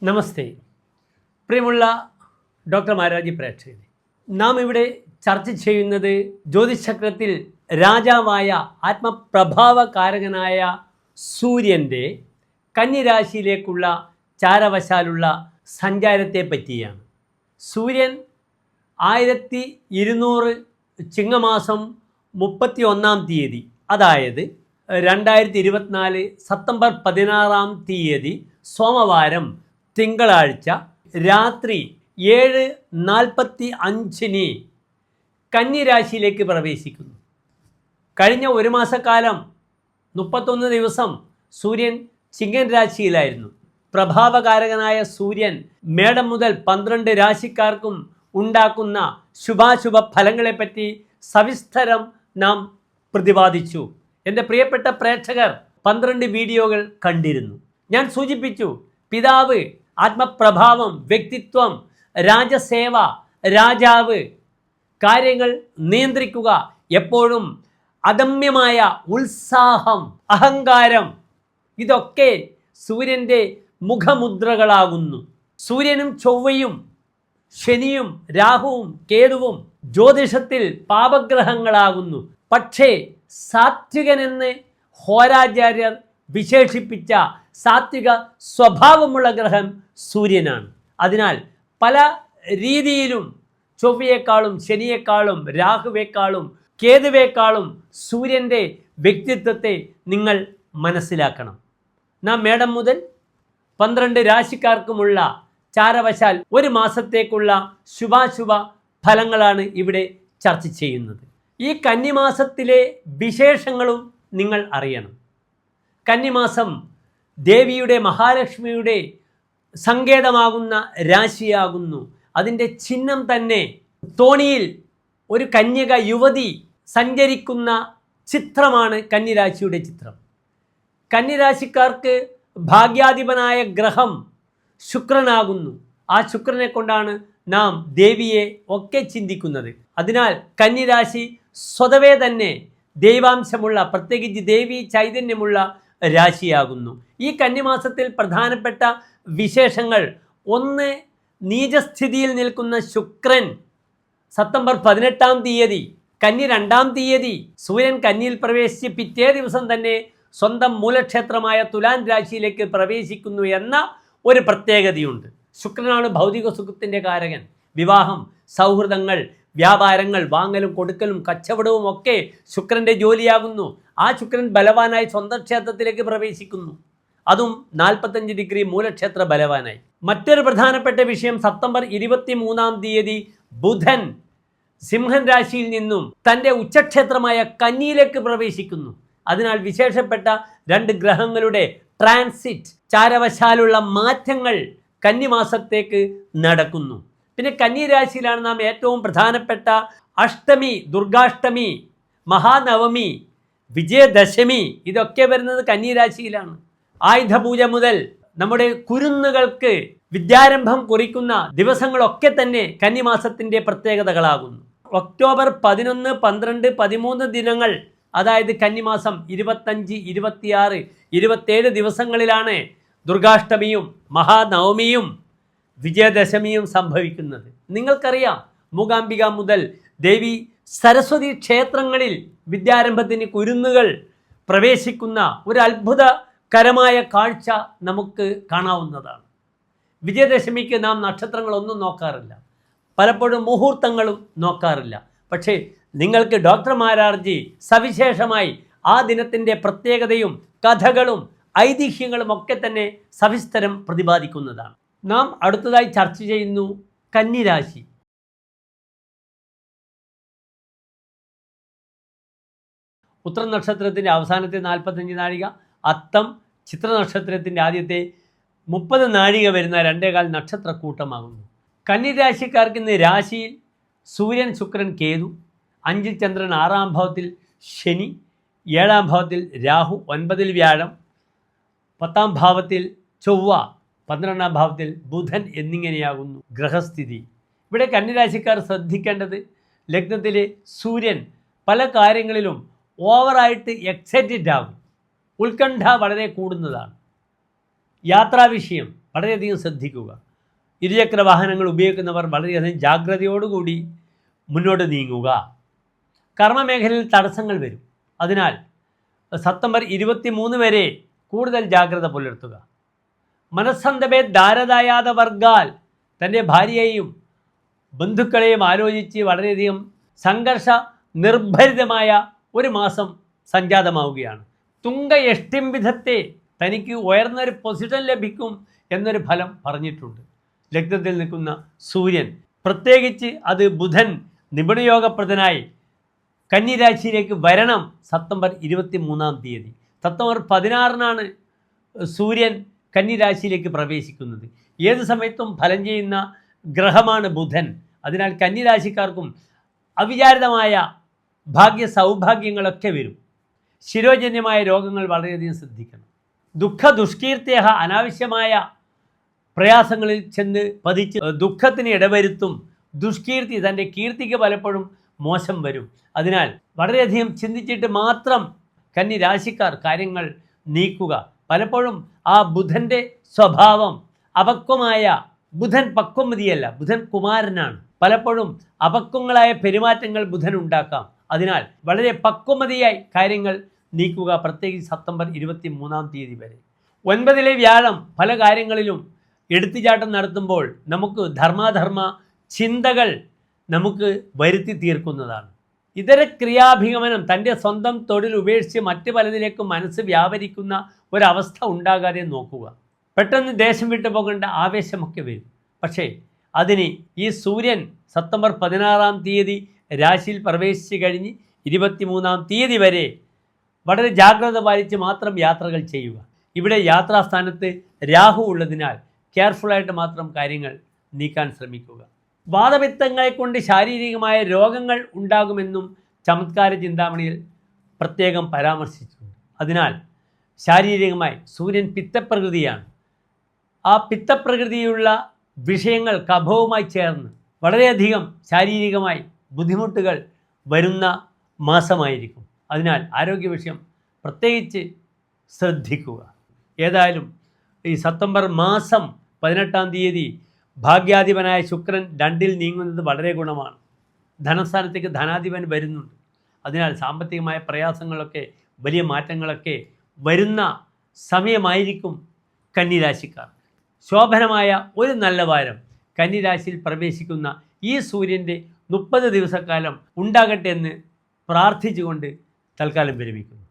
നമസ്തേ പ്രിയമുള്ള ഡോക്ടർ മാരാജി പ്രേക്ഷകരെ, നാം ഇവിടെ ചർച്ച ചെയ്യുന്നത് ജ്യോതിഷചക്രത്തിൽ രാജാവായ ആത്മപ്രഭാവകാരകനായ സൂര്യൻ്റെ കന്നിരാശിയിലേക്കുള്ള ചാരവശാലുള്ള സഞ്ചാരത്തെ പറ്റിയാണ്. സൂര്യൻ 1200 ചിങ്ങമാസം 31-ാം തീയതി, അതായത് 2024 സെപ്റ്റംബർ 16-ാം തീയതി സോമവാരം തിങ്കളാഴ്ച രാത്രി 7:45 കന്നിരാശിയിലേക്ക് പ്രവേശിക്കുന്നു. കഴിഞ്ഞ ഒരു മാസക്കാലം 31 ദിവസം സൂര്യൻ ചിങ്ങൻ രാശിയിലായിരുന്നു. പ്രഭാവകാരകനായ സൂര്യൻ മേടം മുതൽ 12 രാശിക്കാർക്കും ഉണ്ടാക്കുന്ന ശുഭാശുഭ ഫലങ്ങളെപ്പറ്റി സവിസ്തരം നാം പ്രതിപാദിച്ചു. എൻ്റെ പ്രിയപ്പെട്ട പ്രേക്ഷകർ 12 വീഡിയോകൾ കണ്ടിരുന്നു. ഞാൻ സൂചിപ്പിച്ചു, പിതാവ്, ആത്മപ്രഭാവം, വ്യക്തിത്വം, രാജസേവ, രാജാവ്, കാര്യങ്ങൾ നിയന്ത്രിക്കുക, എപ്പോഴും അദമ്യമായ ഉത്സാഹം, അഹങ്കാരം, ഇതൊക്കെ സൂര്യൻ്റെ മുഖമുദ്രകളാകുന്നു. സൂര്യനും ചൊവ്വയും ശനിയും രാഹുവും കേതുവും ജ്യോതിഷത്തിൽ പാപഗ്രഹങ്ങളാകുന്നു. പക്ഷേ സാത്വികനെന്ന് ഹോരാചാര്യർ വിശേഷിപ്പിച്ച സാത്വിക സ്വഭാവമുള്ള ഗ്രഹം സൂര്യനാണ്. അതിനാൽ പല രീതിയിലും ചൊവ്വയേക്കാളും ശനിയേക്കാളും രാഹുവേക്കാളും കേതുവേക്കാളും സൂര്യൻ്റെ വ്യക്തിത്വത്തെ നിങ്ങൾ മനസ്സിലാക്കണം. നാം മേടം മുതൽ 12 രാശിക്കാർക്കുമുള്ള ചാരവശാൽ ഒരു മാസത്തേക്കുള്ള ശുഭാശുഭ ഫലങ്ങളാണ് ഇവിടെ ചർച്ച ചെയ്യുന്നത്. ഈ കന്നിമാസത്തിലെ വിശേഷങ്ങളും നിങ്ങൾ അറിയണം. കന്നിമാസം ദേവിയുടെ, മഹാലക്ഷ്മിയുടെ സങ്കേതമാകുന്ന രാശിയാകുന്നു. അതിൻ്റെ ചിഹ്നം തന്നെ തോണിയിൽ ഒരു കന്യക യുവതി സഞ്ചരിക്കുന്ന ചിത്രമാണ് കന്നിരാശിയുടെ ചിത്രം. കന്നിരാശിക്കാർക്ക് ഭാഗ്യാധിപനായ ഗ്രഹം ശുക്രനാകുന്നു. ആ ശുക്രനെ കൊണ്ടാണ് നാം ദേവിയെ ഒക്കെ ചിന്തിക്കുന്നത്. അതിനാൽ കന്നിരാശി സ്വതവേ തന്നെ ദൈവാംശമുള്ള, പ്രത്യേകിച്ച് ദേവി ചൈതന്യമുള്ള രാശിയാകുന്നു. ഈ കന്നിമാസത്തിൽ പ്രധാനപ്പെട്ട വിശേഷങ്ങൾ: 1, നീചസ്ഥിതിയിൽ നിൽക്കുന്ന ശുക്രൻ സെപ്റ്റംബർ 18-ാം തീയതി, കന്നി 2-ാം തീയതി സൂര്യൻ കന്നിയിൽ പ്രവേശിച്ച് പിറ്റേ ദിവസം തന്നെ സ്വന്തം മൂലക്ഷേത്രമായ തുലാൻ രാശിയിലേക്ക് പ്രവേശിക്കുന്നു എന്ന ഒരു പ്രത്യേകതയുണ്ട്. ശുക്രനാണ് ഭൗതിക സുഖത്തിൻ്റെ കാരകൻ. വിവാഹം, സൗഹൃദങ്ങൾ, വ്യാപാരങ്ങൾ, വാങ്ങലും കൊടുക്കലും കച്ചവടവും ഒക്കെ ശുക്രൻ്റെ ജോലിയാകുന്നു. ആ ശുക്രൻ ബലവാനായി സ്വന്തം ക്ഷേത്രത്തിലേക്ക് പ്രവേശിക്കുന്നു. അതും 45 ഡിഗ്രി മൂലക്ഷേത്ര ബലവാനായി. മറ്റൊരു പ്രധാനപ്പെട്ട വിഷയം, സെപ്റ്റംബർ 23-ാം തീയതി ബുധൻ സിംഹൻ രാശിയിൽ നിന്നും തൻ്റെ ഉച്ചക്ഷേത്രമായ കന്നിയിലേക്ക് പ്രവേശിക്കുന്നു. അതിനാൽ വിശേഷപ്പെട്ട 2 ഗ്രഹങ്ങളുടെ ട്രാൻസിറ്റ്, ചാരവശാലുള്ള മാറ്റങ്ങൾ കന്നിമാസത്തേക്ക് നടക്കുന്നു. പിന്നെ കന്നിരാശിയിലാണ് നാം ഏറ്റവും പ്രധാനപ്പെട്ട അഷ്ടമി, ദുർഗാഷ്ടമി, മഹാനവമി, വിജയദശമി, ഇതൊക്കെ വരുന്നത് കന്നിരാശിയിലാണ്. ആയുധപൂജ മുതൽ നമ്മുടെ കുരുന്നുകൾക്ക് വിദ്യാരംഭം കുറിക്കുന്ന ദിവസങ്ങളൊക്കെ തന്നെ കന്നിമാസത്തിൻ്റെ പ്രത്യേകതകളാകുന്നു. ഒക്ടോബർ 11, 12, 13 ദിനങ്ങൾ, അതായത് കന്നിമാസം 25, 26, 27 ദിവസങ്ങളിലാണ് ദുർഗാഷ്ടമിയും മഹാനവമിയും വിജയദശമിയും സംഭവിക്കുന്നത്. നിങ്ങൾക്കറിയാം, മൂകാംബിക മുതൽ ദേവി സരസ്വതി ക്ഷേത്രങ്ങളിൽ വിദ്യാരംഭത്തിന് കുരുന്നുകൾ പ്രവേശിക്കുന്ന ഒരു അത്ഭുതകരമായ കാഴ്ച നമുക്ക് കാണാവുന്നതാണ്. വിജയദശമിക്ക് നാം നക്ഷത്രങ്ങളൊന്നും നോക്കാറില്ല, പലപ്പോഴും മുഹൂർത്തങ്ങളും നോക്കാറില്ല. പക്ഷേ നിങ്ങൾക്ക് ഡോക്ടർ മാരാർജി സവിശേഷമായി ആ ദിനത്തിൻ്റെ പ്രത്യേകതയും കഥകളും ഐതിഹ്യങ്ങളും ഒക്കെ തന്നെ സവിസ്തരം പ്രതിപാദിക്കുന്നതാണ്. നാം അടുത്തതായി ചർച്ച ചെയ്യുന്നു കന്നിരാശി. ഉത്തര നക്ഷത്രത്തിൻ്റെ അവസാനത്തെ 45 നാഴിക, അത്തം ചിത്ര നക്ഷത്രത്തിൻ്റെ ആദ്യത്തെ 30 നാഴിക വരുന്ന 2.25 നക്ഷത്രക്കൂട്ടമാകുന്നു. കന്നിരാശിക്കാർക്ക് ഇന്ന് രാശിയിൽ സൂര്യൻ, ശുക്രൻ, കേതു, 5-ൽ ചന്ദ്രൻ, 6-ാം ഭാവത്തിൽ ശനി, 7-ാം ഭാവത്തിൽ രാഹു, 9-ൽ വ്യാഴം, 10-ാം ഭാവത്തിൽ ചൊവ്വ, 12-ാം ഭാവത്തിൽ ബുധൻ എന്നിങ്ങനെയാകുന്നു ഗ്രഹസ്ഥിതി. ഇവിടെ കന്നിരാശിക്കാർ ശ്രദ്ധിക്കേണ്ടത്, ലഗ്നത്തിലെ സൂര്യൻ പല കാര്യങ്ങളിലും ഓവറായിട്ട് എക്സൈറ്റഡ് ആകും. ഉത്കണ്ഠ വളരെ കൂടുന്നതാണ്. യാത്രാവിഷയം, വളരെയധികം ശ്രദ്ധിക്കുക. ഇരുചക്ര വാഹനങ്ങൾ ഉപയോഗിക്കുന്നവർ വളരെയധികം ജാഗ്രതയോടുകൂടി മുന്നോട്ട് നീങ്ങുക. കർമ്മമേഖലയിൽ തടസ്സങ്ങൾ വരും. അതിനാൽ സെപ്റ്റംബർ 23 വരെ കൂടുതൽ ജാഗ്രത പുലർത്തുക. മനസ്സന്തപേ ധാരദായാത വർഗാൽ, തൻ്റെ ഭാര്യയെയും ബന്ധുക്കളെയും ആലോചിച്ച് വളരെയധികം സംഘർഷ നിർഭരിതമായ ഒരു മാസം സംജാതമാവുകയാണ്. തുങ്ക എഷ്ടിം വിധത്തെ, തനിക്ക് ഉയർന്നൊരു പൊസിഷൻ ലഭിക്കും എന്നൊരു ഫലം പറഞ്ഞിട്ടുണ്ട്. ലഗ്നത്തിൽ നിൽക്കുന്ന സൂര്യൻ, പ്രത്യേകിച്ച് അത് ബുധൻ നിപുണയോഗപ്രദനായി കന്നിരാശിയിലേക്ക് വരണം സെപ്റ്റംബർ 23 സെപ്റ്റംബർ 16 സൂര്യൻ കന്നിരാശിയിലേക്ക് പ്രവേശിക്കുന്നത്. ഏത് സമയത്തും ഫലം ചെയ്യുന്ന ഗ്രഹമാണ് ബുധൻ. അതിനാൽ കന്നിരാശിക്കാർക്കും അവിചാരിതമായ ഭാഗ്യ സൗഭാഗ്യങ്ങളൊക്കെ വരും. ശിരോജന്യമായ രോഗങ്ങൾ വളരെയധികം ശ്രദ്ധിക്കണം. ദുഃഖദുഷ്കീർത്തേഹ, അനാവശ്യമായ പ്രയാസങ്ങളിൽ ചെന്ന് പതിച്ച് ദുഃഖത്തിന് ഇടവരുത്തും. ദുഷ്കീർത്തി, തൻ്റെ കീർത്തിക്ക് പലപ്പോഴും മോശം വരും. അതിനാൽ വളരെയധികം ചിന്തിച്ചിട്ട് മാത്രം കന്നിരാശിക്കാർ കാര്യങ്ങൾ നീക്കുക. പലപ്പോഴും ആ ബുധൻ്റെ സ്വഭാവം അപക്വമായ, ബുധൻ പക്വമതിയല്ല, ബുധൻ കുമാരനാണ്. പലപ്പോഴും അപക്വങ്ങളായ പെരുമാറ്റങ്ങൾ ബുധൻ ഉണ്ടാക്കാം. അതിനാൽ വളരെ പക്വമതിയായി കാര്യങ്ങൾ നീക്കുക, പ്രത്യേകിച്ച് സെപ്റ്റംബർ 23 വരെ. 9 വ്യാഴം പല കാര്യങ്ങളിലും എടുത്തുചാട്ടം നടത്തുമ്പോൾ നമുക്ക് ധർമാധർമ്മ ചിന്തകൾ നമുക്ക് വരുത്തി തീർക്കുന്നതാണ്. ഇതര ക്രിയാഭിഗമനം, തൻ്റെ സ്വന്തം തൊഴിൽ ഉപേക്ഷിച്ച് മറ്റ് പലതിലേക്കും മനസ്സ് വ്യാപരിക്കുന്ന ഒരവസ്ഥ ഉണ്ടാകാതെ നോക്കുക. പെട്ടെന്ന് ദേശം വിട്ടു പോകേണ്ട ആവേശമൊക്കെ വരും. പക്ഷേ അതിന് ഈ സൂര്യൻ സെപ്റ്റംബർ 16 രാശിയിൽ പ്രവേശിച്ച് കഴിഞ്ഞ് 23 വരെ വളരെ ജാഗ്രത പാലിച്ച് മാത്രം യാത്രകൾ ചെയ്യുക. ഇവിടെ യാത്രാസ്ഥാനത്ത് രാഹു ഉള്ളതിനാൽ കെയർഫുള്ളായിട്ട് മാത്രം കാര്യങ്ങൾ നീക്കാൻ ശ്രമിക്കുക. വാതപിത്തങ്ങളെ കൊണ്ട് ശാരീരികമായ രോഗങ്ങൾ ഉണ്ടാകുമെന്നും ചമത്കാര ചിന്താമണിയിൽ പ്രത്യേകം പരാമർശിച്ചിട്ടുണ്ട്. അതിനാൽ ശാരീരികമായി സൂര്യൻ പിത്തപ്രകൃതിയാണ്. ആ പിത്തപ്രകൃതിയുള്ള വിഷയങ്ങൾ കഫവുമായി ചേർന്ന് വളരെയധികം ശാരീരികമായി ബുദ്ധിമുട്ടുകൾ വരുന്ന മാസമായിരിക്കും. അതിനാൽ ആരോഗ്യ വിഷയം പ്രത്യേകിച്ച് ശ്രദ്ധിക്കുക. ഏതായാലും ഈ സെപ്റ്റംബർ 18 ഭാഗ്യാധിപനായ ശുക്രൻ 2 നീങ്ങുന്നത് വളരെ ഗുണമാണ്. ധനസ്ഥാനത്തേക്ക് ധനാധിപൻ വരുന്നുണ്ട്. അതിനാൽ സാമ്പത്തികമായ പ്രയാസങ്ങളൊക്കെ, വലിയ മാറ്റങ്ങളൊക്കെ വരുന്ന സമയമായിരിക്കും കന്നിരാശിക്കാർ. ശോഭനമായ ഒരു നല്ല വാരം കന്നിരാശിയിൽ പ്രവേശിക്കുന്ന ഈ സൂര്യൻ്റെ 30 ദിവസക്കാലം ഉണ്ടാകട്ടെ എന്ന് പ്രാർത്ഥിച്ചുകൊണ്ട് തൽക്കാലം വിരമിക്കുന്നു.